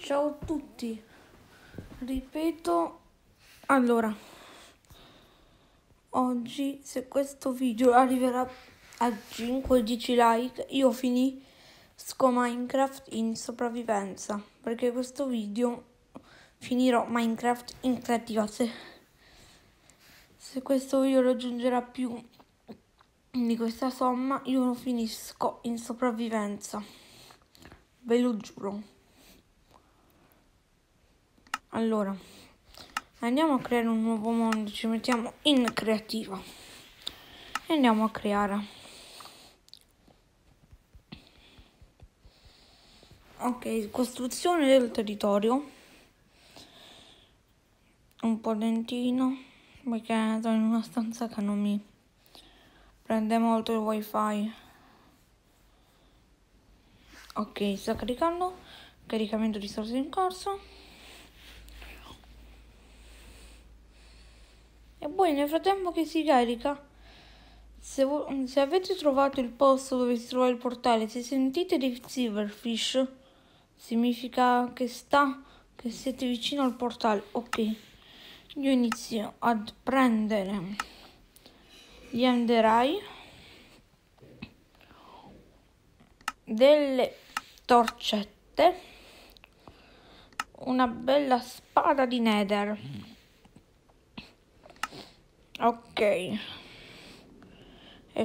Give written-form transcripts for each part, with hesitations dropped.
Ciao a tutti, ripeto, allora, oggi se questo video arriverà a 5-10 like, io finisco Minecraft in sopravvivenza, perché questo video finirò Minecraft in creativa. Se questo video raggiungerà più di questa somma, io lo finisco in sopravvivenza, ve lo giuro. Allora, andiamo a creare un nuovo mondo, ci mettiamo in creativa e andiamo a creare. Ok, costruzione del territorio. Un po' lentino, perché sono in una stanza che non mi prende molto il wifi. Ok, sta caricando, caricamento di risorse in corso. E poi nel frattempo che si carica, se avete trovato il posto dove si trova il portale, se sentite dei silverfish, significa che siete vicino al portale. Ok, io inizio a prendere gli enderai, delle torcette, una bella spada di nether. Ok, e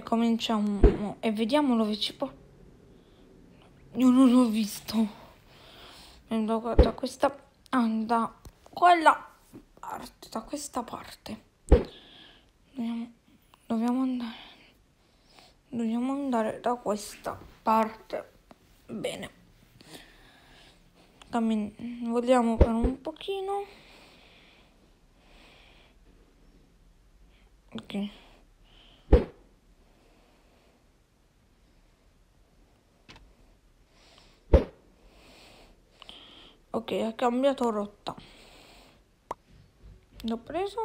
cominciamo e vediamo dove ci porta. Io non l'ho visto. Da questa, da quella parte, da questa parte. Dobbiamo andare da questa parte. Bene. Vogliamo per un pochino. Ok. Ok, ha cambiato rotta. L'ho preso,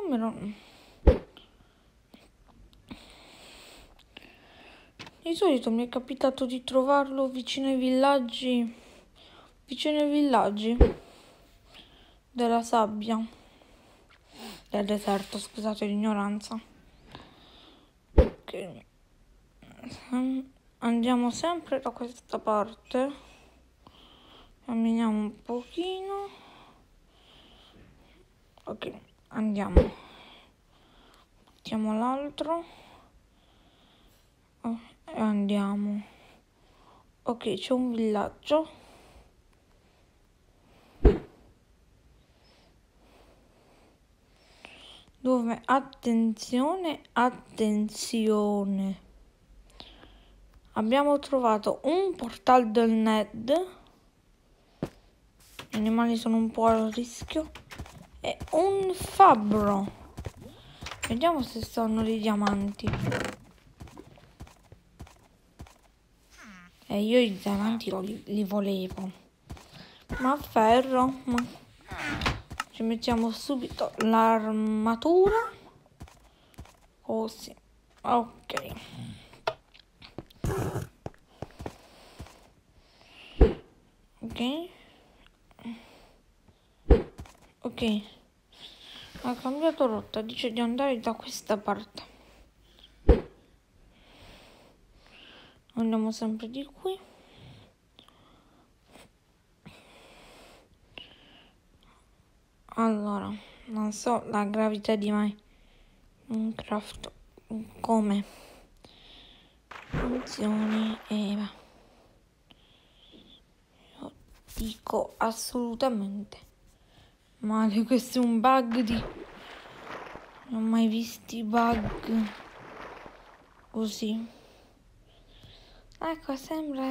di solito mi è capitato di trovarlo vicino ai villaggi della sabbia, del deserto, scusate l'ignoranza. Ok, andiamo sempre da questa parte, camminiamo un pochino. Ok, andiamo, mettiamo l'altro e andiamo. Ok, c'è un villaggio. Dove, attenzione, abbiamo trovato un portal del Ned, gli animali sono un po' a rischio, e un fabbro. Vediamo se sono dei diamanti. E io i diamanti li volevo, ma ferro, ci mettiamo subito l'armatura, così. Ok, ok, ha cambiato rotta, dice di andare da questa parte. Andiamo sempre di qui. Allora, non so la gravità di Minecraft come funzioni, Io dico assolutamente male. Questo è un bug non ho mai visti bug così. Ecco, sembra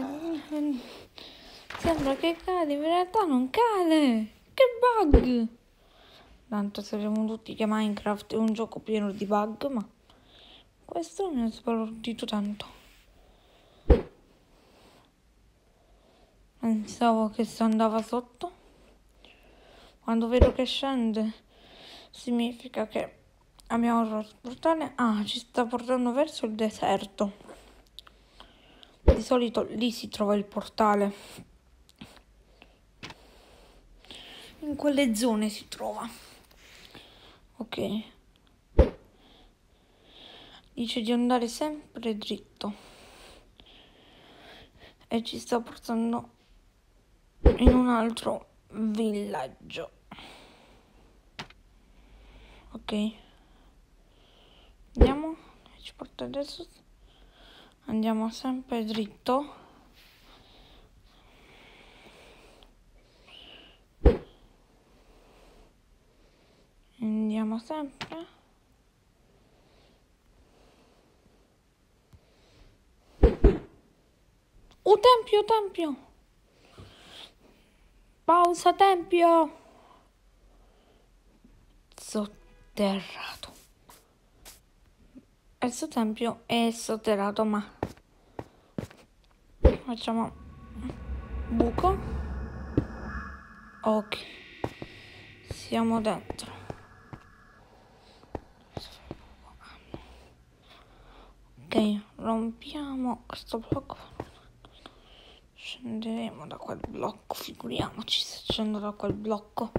che cade, in realtà non cade. Che bug! Tanto sappiamo tutti che Minecraft è un gioco pieno di bug, ma questo mi ha sbalordito tanto. Pensavo che si andava sotto. Quando vedo che scende, significa che abbiamo rotto il portale. Ah, ci sta portando verso il deserto. Di solito lì si trova il portale. in quelle zone si trova. Ok. Dice di andare sempre dritto. E ci sta portando in un altro villaggio. Ok. Andiamo. Ci porta adesso. Andiamo sempre dritto. Andiamo sempre. Tempio, tempio. Pausa, tempio. Sotterrato. Questo tempio è sotterrato, ma facciamo buco. Ok. Siamo dentro. Ok, rompiamo questo blocco. Scenderemo da quel blocco, figuriamoci se scendo da quel blocco.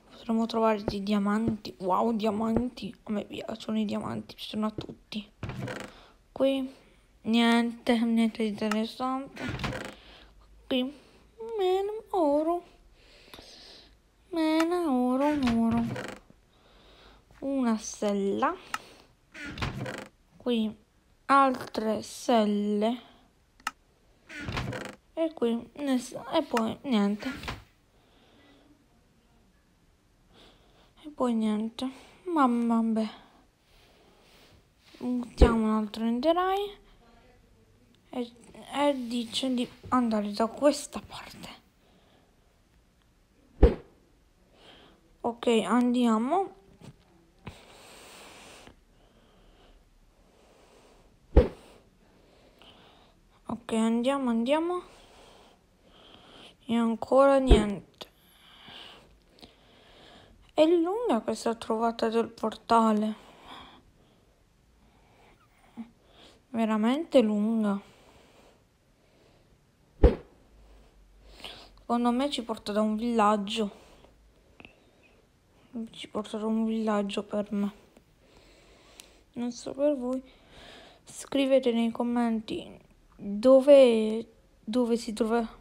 Potremmo trovare dei diamanti. Wow, diamanti. A me piacciono i diamanti, piacciono a tutti. Qui niente di interessante. Qui meno oro. Oro. Una sella. Qui altre selle. E qui e poi niente. Ma vabbè. Buttiamo un altro enderai. E dice di andare da questa parte. Ok, andiamo. Ok, andiamo. E ancora niente. È lunga questa trovata del portale. Veramente lunga. Secondo me ci porta da un villaggio. Ci porta da un villaggio per me. Non so per voi. Scrivete nei commenti dove si trova,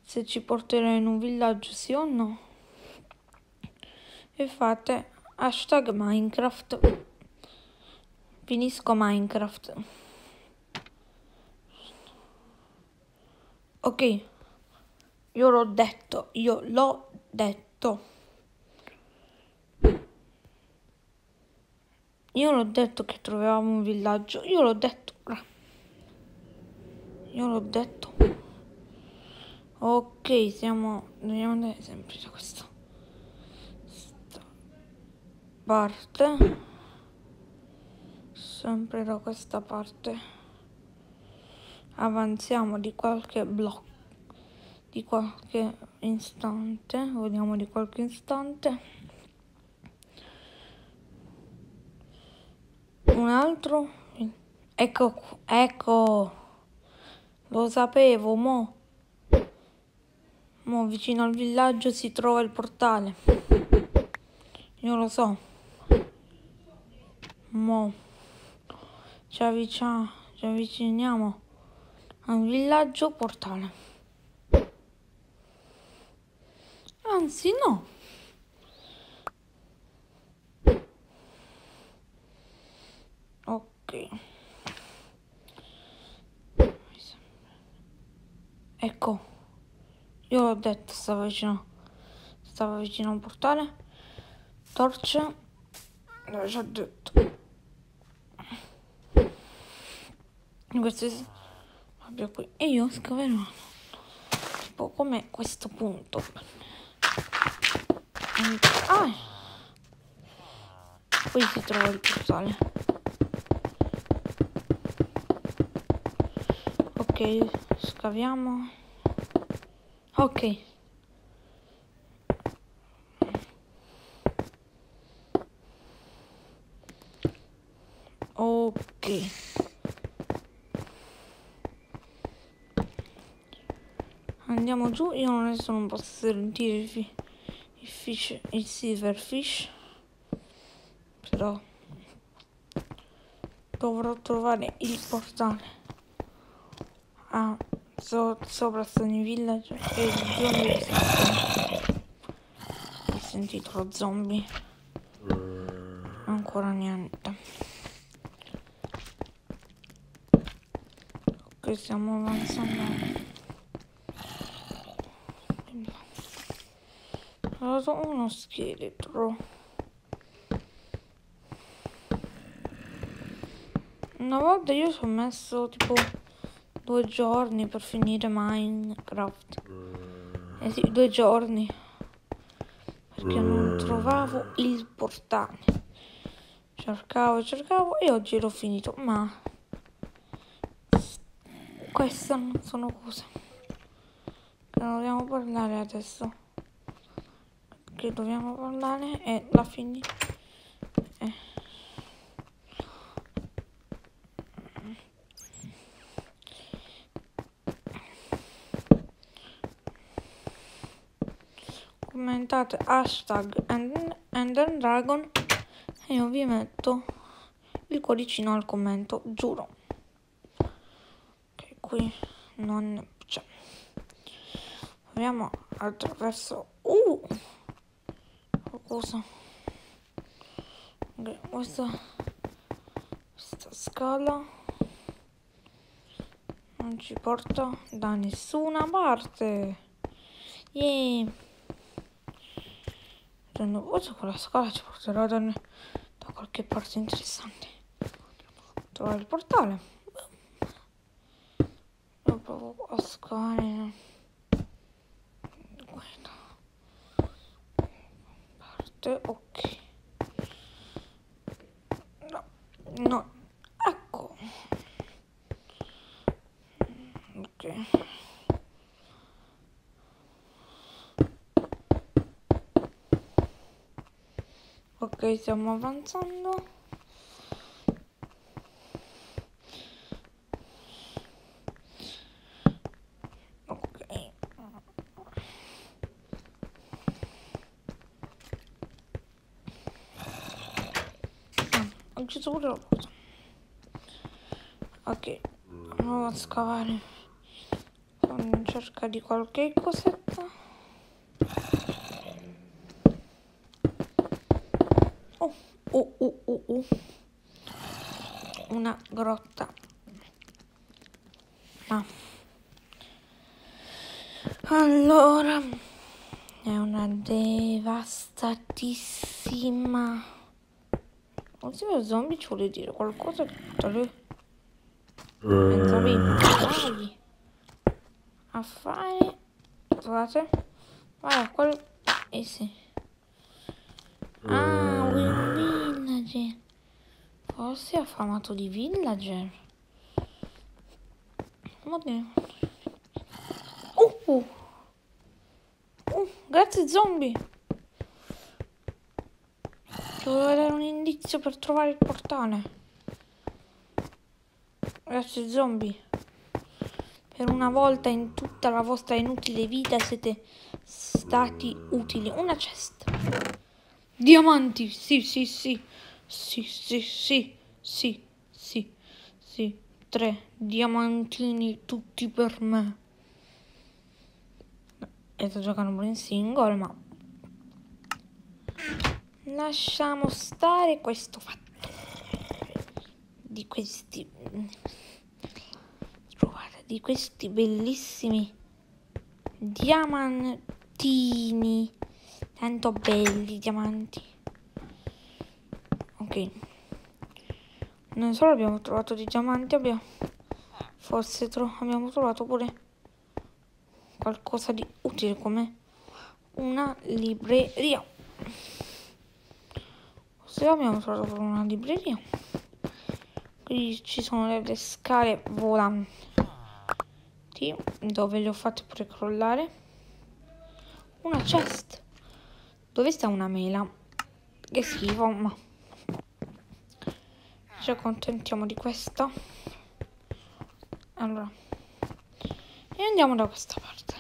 se ci porterà in un villaggio sì o no. E fate hashtag Minecraft. Finisco Minecraft. Ok. Io l'ho detto. Io l'ho detto che trovavamo un villaggio. Io l'ho detto. Ok, dobbiamo andare sempre da questa parte. Sempre da questa parte. Avanziamo di qualche blocco. Di qualche istante. Vediamo di qualche istante. Un altro. Ecco. Lo sapevo, mo vicino al villaggio si trova il portale. Io lo so. Mo ci avviciniamo a un villaggio portale. Anzi no. Ok. Ecco. Io l'ho detto, stava vicino a un portale. Torce. L'ho già detto. Questo è proprio qui. E io scaverò. Tipo come questo punto. Qui si trova il portale. Ok, scaviamo. Ok. Andiamo giù. Io adesso non posso sentire il silverfish, però dovrò trovare il portale sopra Stony Village e il zombie esistono. Ho sentito lo zombie, ancora niente. Ok, stiamo avanzando. Ho dato uno scheletro. Una volta io ci ho messo tipo 2 giorni per finire Minecraft. Eh sì, 2 giorni. Perché non trovavo il portale. Cercavo e oggi l'ho finito. Ma queste non sono cose che non dobbiamo parlare adesso. Che dobbiamo parlare è la fine. Commentate hashtag EnderDragon e io vi metto il cuoricino al commento, giuro. Ok, qui non c'è. Andiamo attraverso cosa? Okay, questa scala non ci porta da nessuna parte. Yeah. Forse con la scala ci porterà da qualche parte interessante. Trovare il portale. Io provo a scalare. Parte, ok. No, ecco. Ok. Ok, stiamo avanzando. Ok. Ho chiuso pure la porta. Ok, andiamo a scavare in cerca di qualche cosetta. Una grotta. Allora, è una devastatissima. Non si vede zombie, ci vuole dire qualcosa che zombie bravi a fare. Scusate. Guarda, quello. Sì. Ah, un villager. Forse è affamato di villager. Oddio. Grazie zombie. Ti volevo dare un indizio per trovare il portale. Grazie zombie. Per una volta in tutta la vostra inutile vita siete stati utili. Una chest. Diamanti. Sì. 3 diamantini tutti per me. E sto giocando pure in single, ma lasciamo stare questo fatto di questi bellissimi diamantini, tanto belli diamanti. Ok, non solo abbiamo trovato dei diamanti, abbiamo trovato pure qualcosa di utile come una libreria. Se abbiamo trovato una libreria. Qui ci sono delle scale volanti dove le ho fatte pure crollare. Una chest dove sta una mela. Che schifo, ma ci accontentiamo di questa. Allora, e andiamo da questa parte.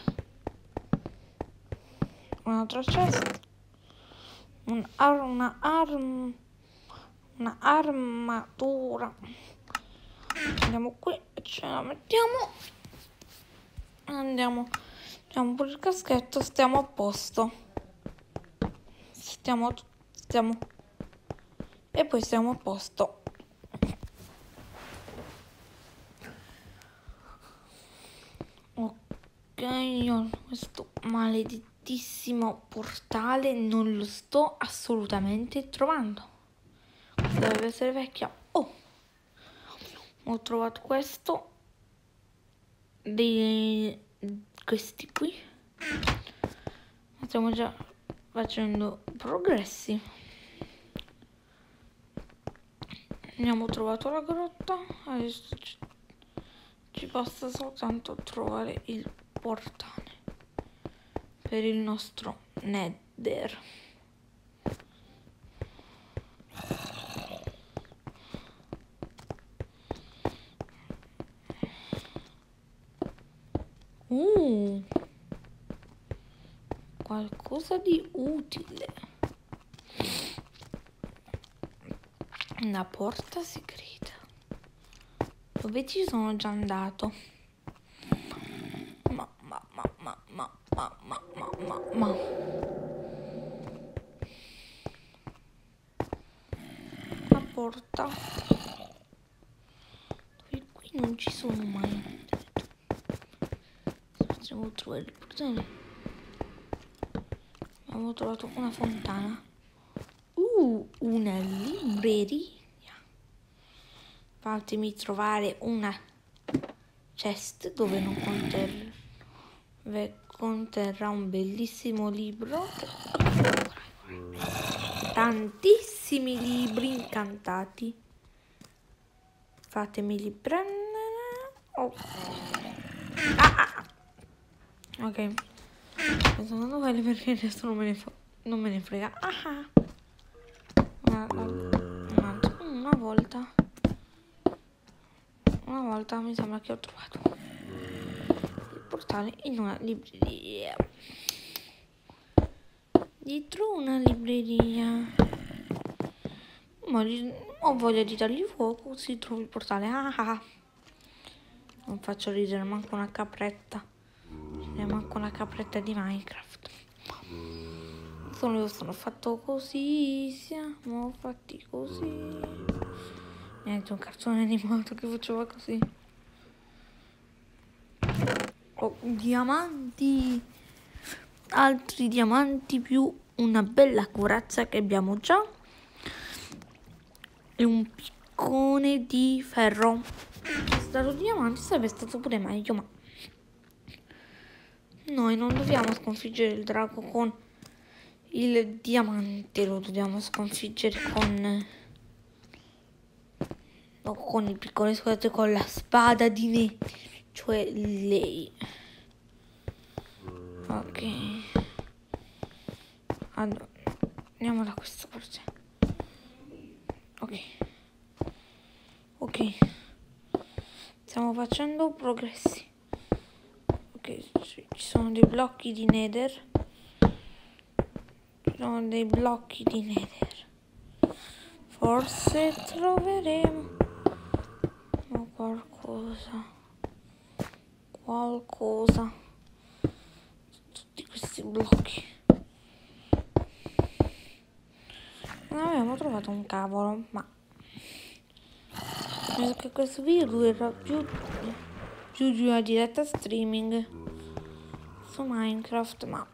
Un'altra chest. un'armatura. Andiamo qui, ce la mettiamo. Andiamo pure il caschetto, stiamo a posto. Stiamo e poi stiamo a posto. Ok, io questo maledettissimo portale non lo sto assolutamente trovando. Deve essere vecchia. Oh, ho trovato questo di questi qui. Stiamo già facendo progressi. Abbiamo trovato la grotta, adesso ci basta soltanto trovare il portale per il nostro Nether. Qualcosa di utile. Una porta segreta. Dove ci sono già andato? Ma. La porta. Dove qui non ci sono mai. Facciamo trovare il portale. Abbiamo trovato una fontana. Una libreria. Fatemi trovare una chest dove non conterrà un bellissimo libro. Tantissimi libri incantati. Fatemeli prendere. Oh. Ok. Sto andando bene perché adesso non me ne frega. Una volta mi sembra che ho trovato il portale in una libreria. Dietro una libreria. Ma ho voglia di dargli fuoco, si trova il portale. Non faccio ridere manco una capretta. Manco una capretta di Minecraft. Sono fatto così. Siamo fatti così. Niente, un cartone animato che faceva così. Oh, diamanti. Altri diamanti più una bella corazza che abbiamo già. E un piccone di ferro. Se stato diamanti sarebbe stato pure meglio, ma noi non dobbiamo sconfiggere il drago con il diamante, lo dobbiamo sconfiggere con il piccone, scusate, con la spada di Nether, cioè lei. Ok. Allora, andiamo da questa parte. Ok. Stiamo facendo progressi. Ok, ci sono dei blocchi di Nether. Forse troveremo qualcosa. Tutti questi blocchi. Non abbiamo trovato un cavolo, ma penso che questo video durerà più di una diretta streaming su Minecraft, ma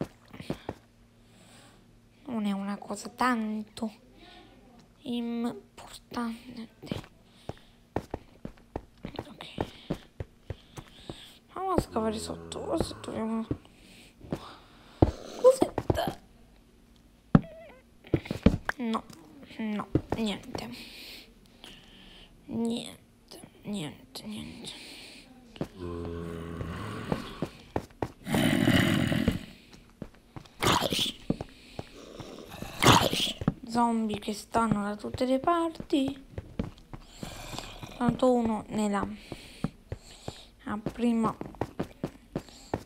non è una cosa tanto importante. Ok, andiamo a scavare sotto. Forse troviamo cosetta. No, niente. Zombie che stanno da tutte le parti. Tanto uno nella prima.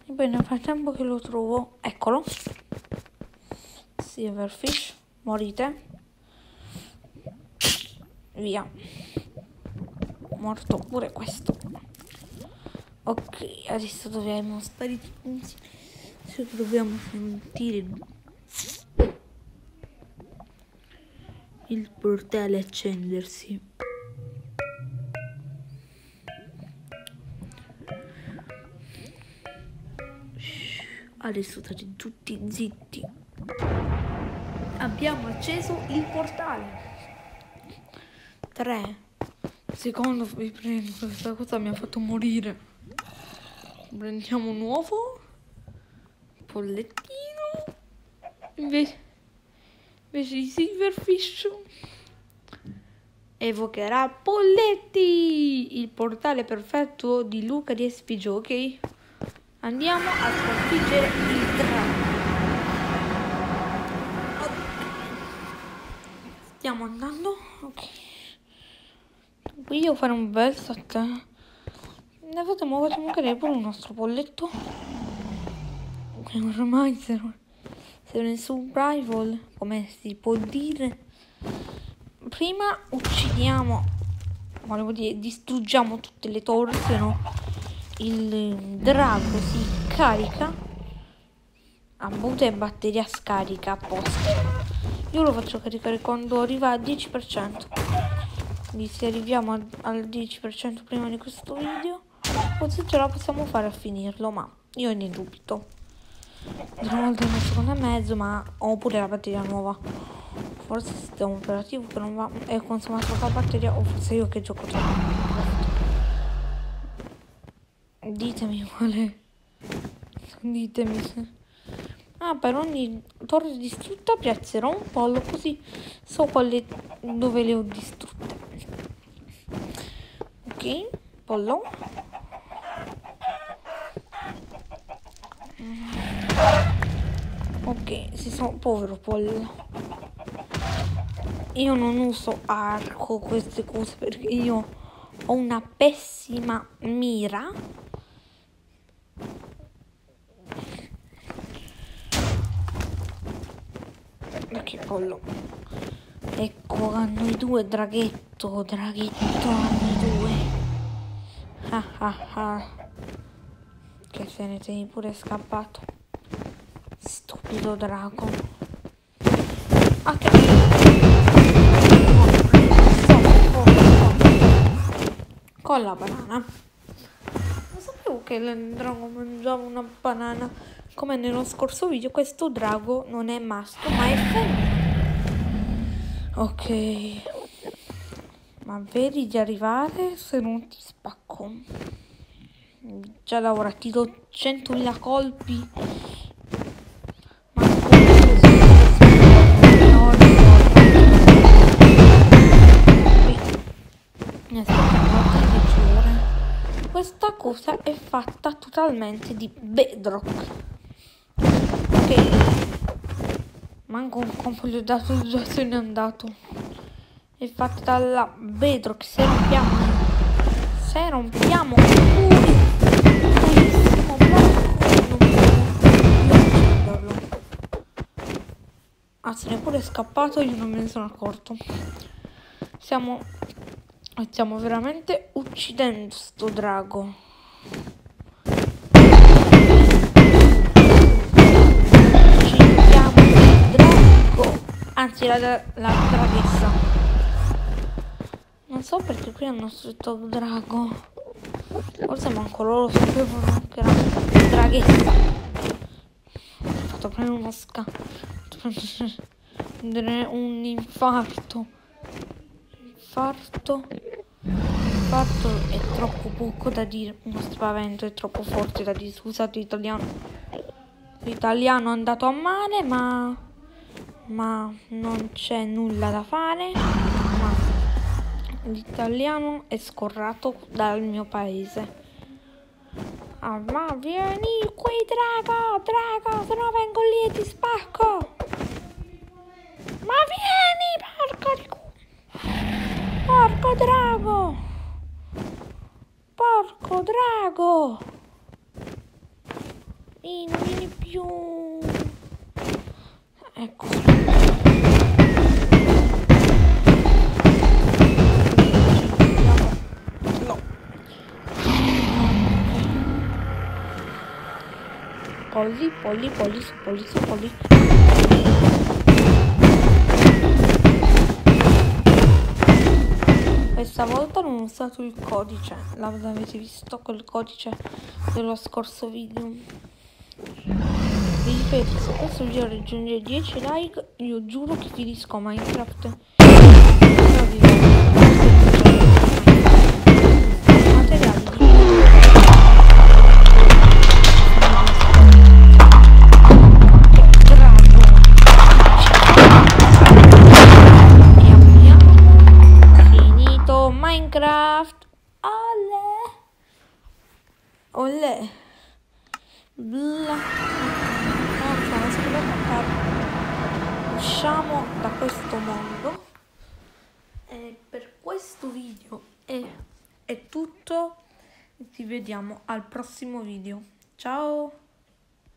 E poi nel frattempo che lo trovo, eccolo. Silverfish, morite. Via. Morto pure questo. Ok, adesso dobbiamo sparire. Dobbiamo sentire il portale accendersi. Adesso state tutti zitti. Abbiamo acceso il portale. 3 secondi, vi prego, questa cosa mi ha fatto morire. Prendiamo un uovo, pollettino, invece di Silverfish evocherà Polletti, il portale perfetto di Luca di Espigio, ok? Andiamo a sconfiggere il drago. Stiamo andando, ok. Qui devo fare un bel set. Ne facciamo cadere pure un nostro polletto. Ormai se ne survival, come si può dire. Prima uccidiamo, volevo dire, distruggiamo tutte le torri, se no il drago si carica a botte e batteria scarica apposta. Io lo faccio caricare quando arriva al 10%. Quindi se arriviamo al 10% prima di questo video, forse ce la possiamo fare a finirlo, ma io ne dubito. Una volta una seconda e mezzo, ma ho pure la batteria nuova. Forse è un operativo che non va, è consumato troppa batteria, o forse io che gioco troppo. Ditemi quale. Ditemi se. Ah, per ogni torre distrutta piazzerò un pollo, così so quelle dove le ho distrutte. Ok, pollo. Ok, povero pollo. Io non uso arco, queste cose, perché io ho una pessima mira. Ok, pollo. Ecco, a noi due, draghetto a noi due. Ah ah ah. Che se ne sei pure scappato. Stupido drago. Ok. Con la banana. Non sapevo che il drago mangiava una banana. Come nello scorso video, questo drago non è maschio, ma è femmina. Ok. Ma vedi di arrivare, se non ti spacco. Già da ora ti do 100.000 colpi. Ma questa cosa è fatta totalmente di bedrock. Ok. Manco un colpo gli ho dato, già se n'è andato. È fatta dalla bedrock. Se rompiamo purissimo blocco, non ucciderlo. Ah, se n'è pure scappato, io non me ne sono accorto. Stiamo veramente uccidendo sto drago. Uccidiamo il drago, anzi la draghessa. Non so perché qui hanno scritto drago. Forse manco loro sapevano che era draghessa. Ho fatto prendere uno prendere un infarto. Infarto è troppo poco da dire. Uno spavento è troppo forte da dire. Scusate l'italiano. L'italiano è andato a male, ma non c'è nulla da fare. L'italiano è scorrato dal mio paese. Ah, ma vieni qui, drago, se no vengo lì e ti spacco. Ma vieni, porco di culo. Porco drago. Non vieni più. Ecco. polli, polli, polli, su polli, su polli. Questa volta non ho usato il codice, l'avete visto quel codice dello scorso video. Vi ripeto, se questo video raggiunge 10 like, io giuro che finisco Minecraft. Materiali di Minecraft. Olè. Bla. Usciamo da questo mondo. E per questo video è tutto. Ci vediamo al prossimo video. Ciao.